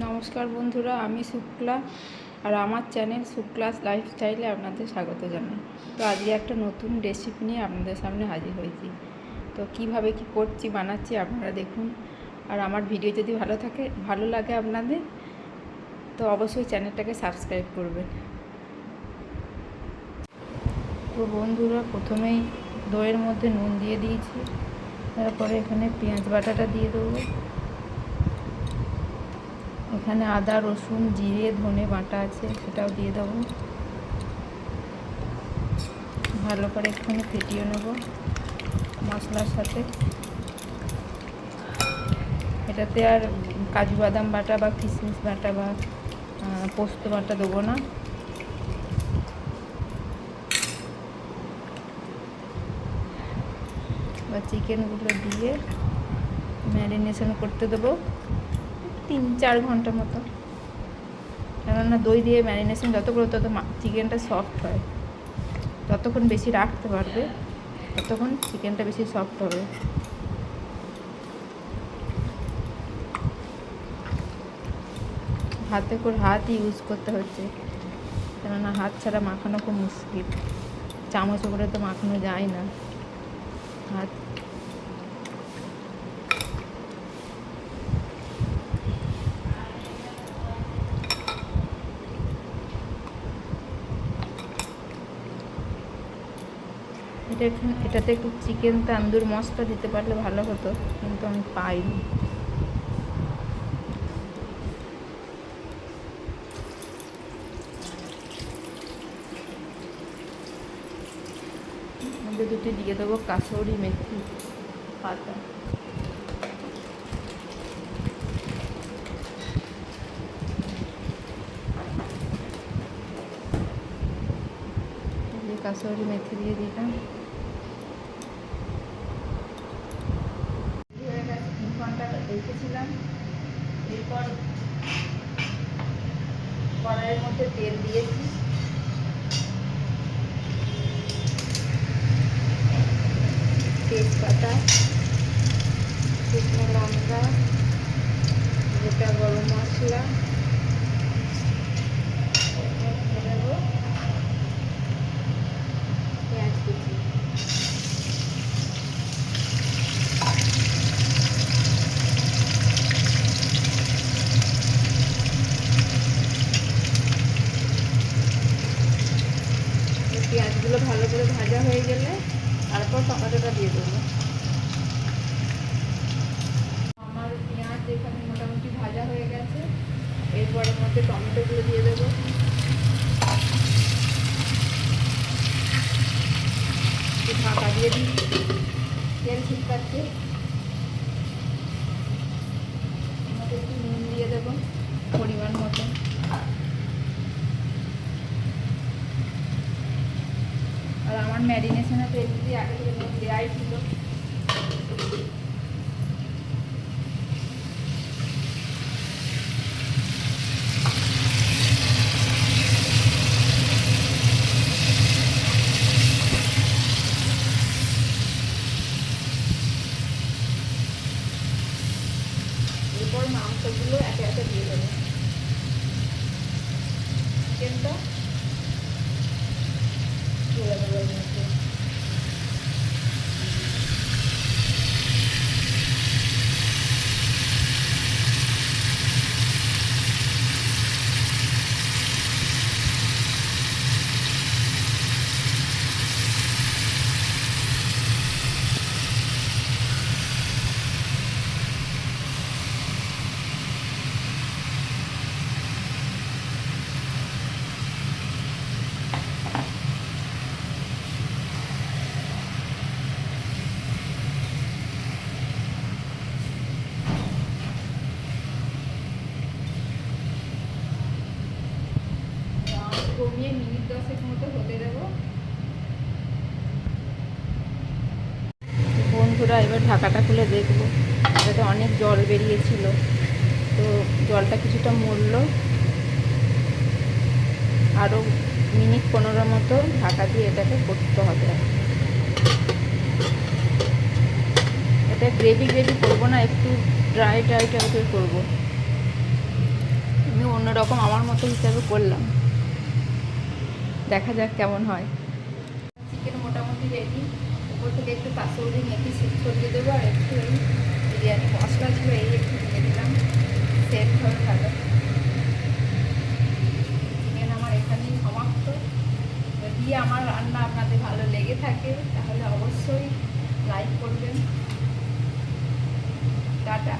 নমস্কার বন্ধুরা, আমি শুক্লা আর আমার চ্যানেল শুক্লাস লাইফস্টাইলে আপনাদের স্বাগত জানাই। তো আজকে একটা নতুন রেসিপি নিয়ে আপনাদের সামনে হাজির হয়েছি। তো কিভাবে কি করছি বানাচ্ছি আপনারা দেখুন। আর আমার ভিডিও যদি ভালো লাগে আপনাদের, তো অবশ্যই চ্যানেলটাকে সাবস্ক্রাইব করবেন। তো বন্ধুরা, প্রথমেই দইয়ের মধ্যে নুন দিয়ে দিয়েছি, তারপরে এখানে পেঁয়াজ বাটাটা দিয়ে দেবো। এখানে আদা, রসুন, জিরে, ধনে বাটা আছে, সেটাও দিয়ে দেবো। ভালো করে একটুখানি ফেটিয়ে নেব মশলার সাথে। এটাতে আর কাজু বাদাম বাটা বা কিশমিশ বাটা বা পোস্ত বাটা দেবো না। বা চিকেনগুলো দিয়ে ম্যারিনেশন করতে দেবো 3-4 ঘন্টা মতো। কেননা দই দিয়ে ম্যারিনেশন যত করো তত চিকেনটা সফট হয়। যতক্ষণ বেশি রাখতে পারবে ততক্ষণ চিকেনটা বেশি সফট হবে। হাত ইউজ করতে হচ্ছে, কেননা হাত ছাড়া মাখানো খুব মুশকিল। চামচ করে তো মাখানো যায় না। হাত এটাতে একটু চিকেন তান্দুর মশলা দিতে পারলে ভালো হতো, কিন্তু আমি পাইনি। মধ্যে দুটি দিয়ে দেবো কাসুরি মেথি পাতা। কাসুরি মেথি দিয়ে দিলাম। 3 ঘন্টা রেখেছিলাম। এরপর কড়াইয়ের মধ্যে তেল দিয়েছি। তেজপাতা, শুকনো লঙ্কা, গোটা গরম মশলা, পেঁয়াজ কুচি। পেঁয়াজগুলো ভালো করে ভাজা হয়ে গেলে তারপর টমেটোটা দিয়ে দেবো। আমার পেঁয়াজ এখানে মোটামুটি ভাজা হয়ে গেছে। এরপরের মধ্যে টমেটোগুলো দিয়ে দেবো। ঢাকা দিয়ে দিই, তেল ছিটকাচ্ছে। একটু নুন দিয়ে দেবো পরিমাণ মতো। আর আমার ম্যারিনেশনে তো এমনি আগে থেকে নুন দেওয়াই ছিল। এরপর মাংসগুলো একে একে দিয়ে দেবো। চিকেনটা তুলে দেবো এর মধ্যে। কমিয়ে মিনিট 10 মতো হতে দেবো। বন্ধুরা, এবার ঢাকাটা খুলে দেখবো। এটাতে অনেক জল বেরিয়েছিল, তো জলটা কিছুটা মরলো। আরও মিনিট 15 মতো ঢাকা দিয়ে এটাকে করতে হবে। এটা গ্রেভি করবো না, একটু ড্রাই টাইপের করবো। অন্যরকম আমার মতো হিসাবে করলাম, দেখা যাক কেমন হয়। চিকেন মোটামুটি রেডি, উপর থেকে একটু কাসুরি মেথি ছড়িয়ে দেবো, আর একটু এই বিরিয়ানি মশলা ছিল এই একটু দিয়ে দিলাম, সেট হবে ভালো। চিকেন আমার এখানেই সমাপ্ত। যদি আমার রান্না আপনাদের ভালো লেগে থাকে তাহলে অবশ্যই লাইক করবেন। টাটা।